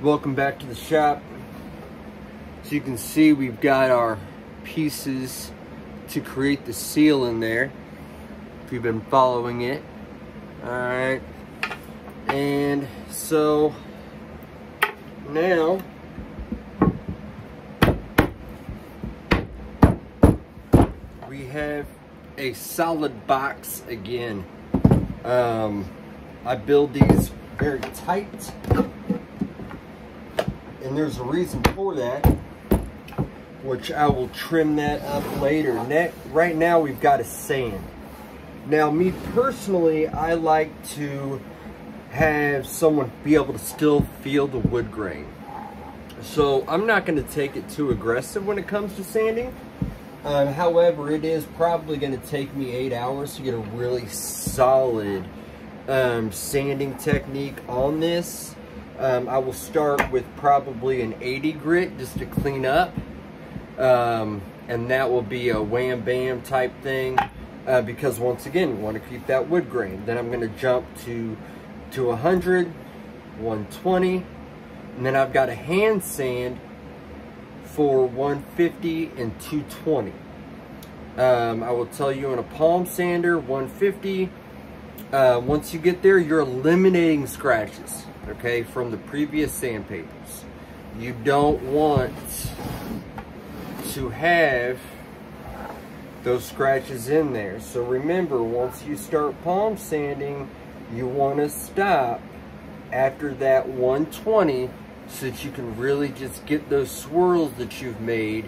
Welcome back to the shop. So you can see we've got our pieces to create the seal in there, if you've been following it. Alright, and so now we have a solid box again. I build these very tight, and there's a reason for that, which I will trim that up later. Right now we've got a sand. Now me personally, I like to have someone be able to still feel the wood grain. So I'm not going to take it too aggressive when it comes to sanding. However, it is probably going to take me 8 hours to get a really solid sanding technique on this. I will start with probably an 80 grit just to clean up, and that will be a wham bam type thing, because once again we want to keep that wood grain. Then I'm going to jump to 100, 120, and then I've got a hand sand for 150 and 220. I will tell you, in a palm sander, 150, once you get there, you're eliminating scratches, okay, from the previous sandpapers. You don't want to have those scratches in there. So remember, once you start palm sanding, you want to stop after that 120 so that you can really just get those swirls that you've made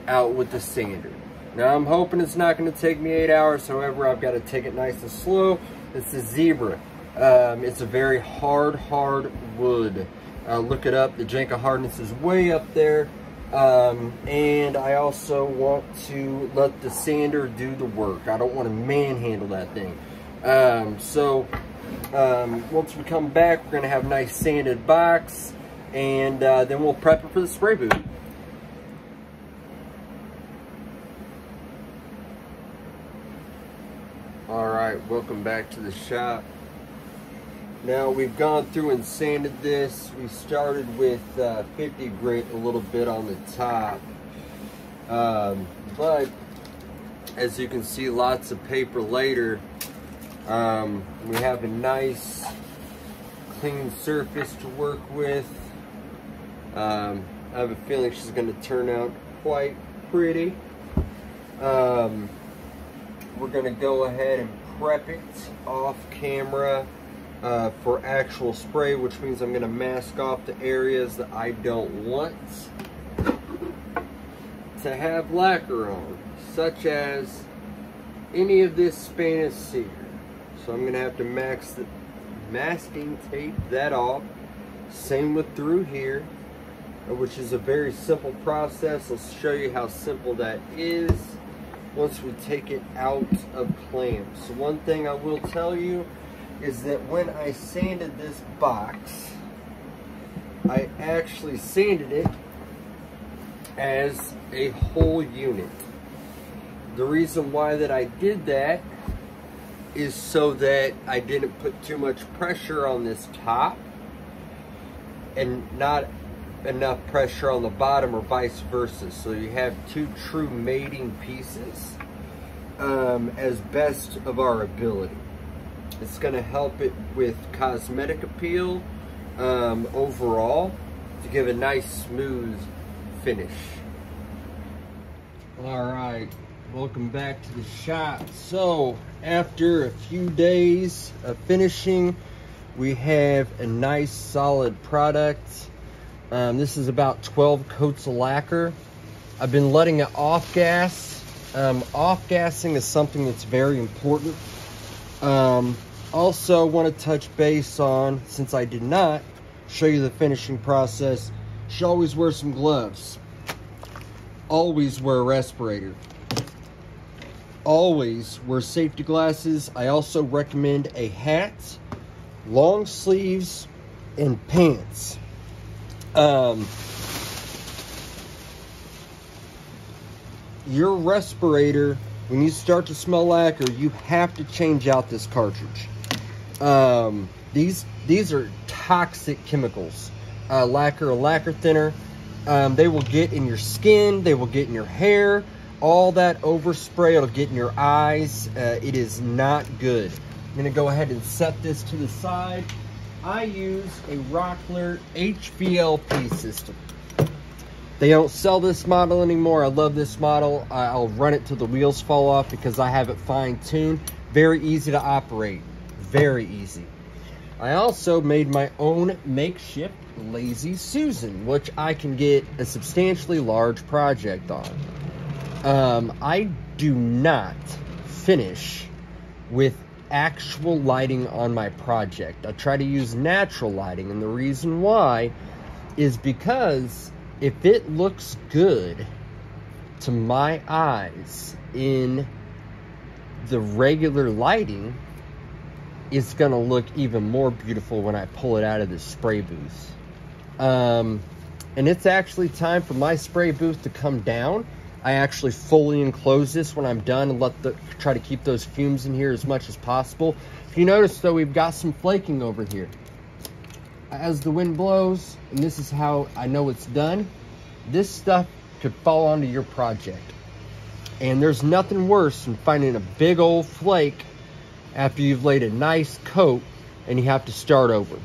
out with the sander. Now I'm hoping it's not going to take me 8 hours. However, I've got to take it nice and slow. It's a zebra. It's a very hard wood. Look it up. The Janka hardness is way up there. And I also want to let the sander do the work. I don't want to manhandle that thing. Once we come back, we're going to have a nice sanded box, and then we'll prep it for the spray booth. Alright, welcome back to the shop. Now we've gone through and sanded this. We started with 50 grit, a little bit on the top. But as you can see, lots of paper later. We have a nice clean surface to work with. I have a feeling she's going to turn out quite pretty. We're going to go ahead and prep it off camera for actual spray, which means I'm going to mask off the areas that I don't want to have lacquer on, such as any of this Spanish cedar. So I'm going to have to masking tape that off. Same with through here, which is a very simple process. I'll show you how simple that is once we take it out of clamps. So one thing I will tell you is that when I sanded this box, I actually sanded it as a whole unit. The reason why that I did that is so that I didn't put too much pressure on this top and not enough pressure on the bottom, or vice versa. So you have two true mating pieces as best of our ability. It's going to help it with cosmetic appeal overall, to give a nice smooth finish. Alright, welcome back to the shop. So after a few days of finishing, we have a nice solid product. This is about 12 coats of lacquer. I've been letting it off gas. Off-gassing is something that's very important. Also want to touch base on, since I did not show you the finishing process, you should always wear some gloves. Always wear a respirator. Always wear safety glasses. I also recommend a hat, long sleeves, and pants. Your respirator, when you start to smell lacquer, you have to change out this cartridge. These are toxic chemicals. lacquer or lacquer thinner. They will get in your skin, they will get in your hair, all that overspray, it'll get in your eyes. It is not good. I'm gonna go ahead and set this to the side. I use a Rockler HVLP system. They don't sell this model anymore. I love this model. I'll run it till the wheels fall off because I have it fine-tuned. Very easy to operate, very easy. I also made my own makeshift Lazy Susan, which I can get a substantially large project on. I do not finish with actual lighting on my project. I try to use natural lighting, and the reason why is because if it looks good to my eyes in the regular lighting, it's gonna look even more beautiful when I pull it out of the spray booth. And it's actually time for my spray booth to come down. I actually fully enclose this when I'm done and try to keep those fumes in here as much as possible. If you notice though, we've got some flaking over here. As the wind blows, and this is how I know it's done, this stuff could fall onto your project. And there's nothing worse than finding a big old flake after you've laid a nice coat and you have to start over.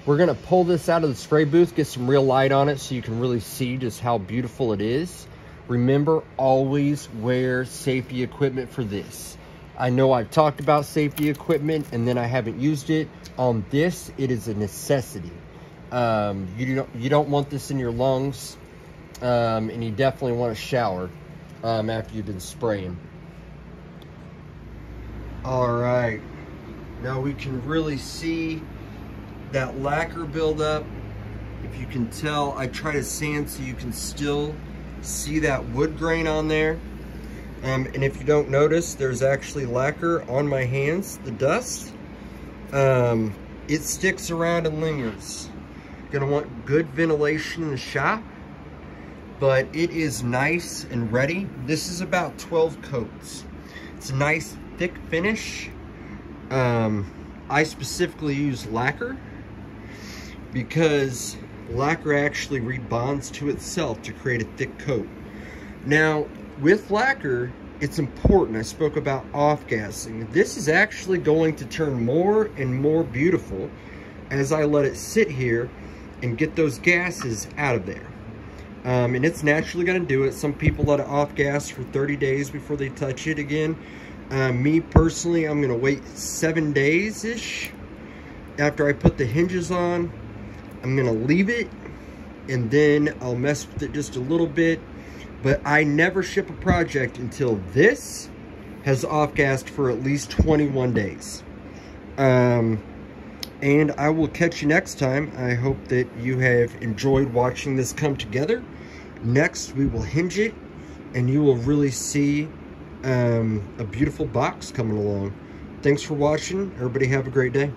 We're gonna pull this out of the spray booth, get some real light on it so you can really see just how beautiful it is. Remember, always wear safety equipment for this. I know I've talked about safety equipment and then I haven't used it. On this, it is a necessity. You don't want this in your lungs, and you definitely want to shower after you've been spraying. All right, now we can really see that lacquer buildup. If you can tell, I try to sand so you can still see that wood grain on there. And if you don't notice, there's actually lacquer on my hands, the dust. It sticks around and lingers. Gonna want good ventilation in the shop, but it is nice and ready. This is about 12 coats. It's a nice thick finish. I specifically use lacquer because lacquer actually rebonds to itself to create a thick coat. Now, with lacquer, it's important. I spoke about off-gassing. This is actually going to turn more and more beautiful as I let it sit here and get those gases out of there. And it's naturally going to do it. Some people let it off-gas for 30 days before they touch it again. Me personally, I'm going to wait 7 days-ish. After I put the hinges on, I'm going to leave it, and then I'll mess with it just a little bit. But I never ship a project until this has off-gassed for at least 21 days. And I will catch you next time. I hope that you have enjoyed watching this come together. Next, we will hinge it, and you will really see a beautiful box coming along. Thanks for watching. Everybody have a great day.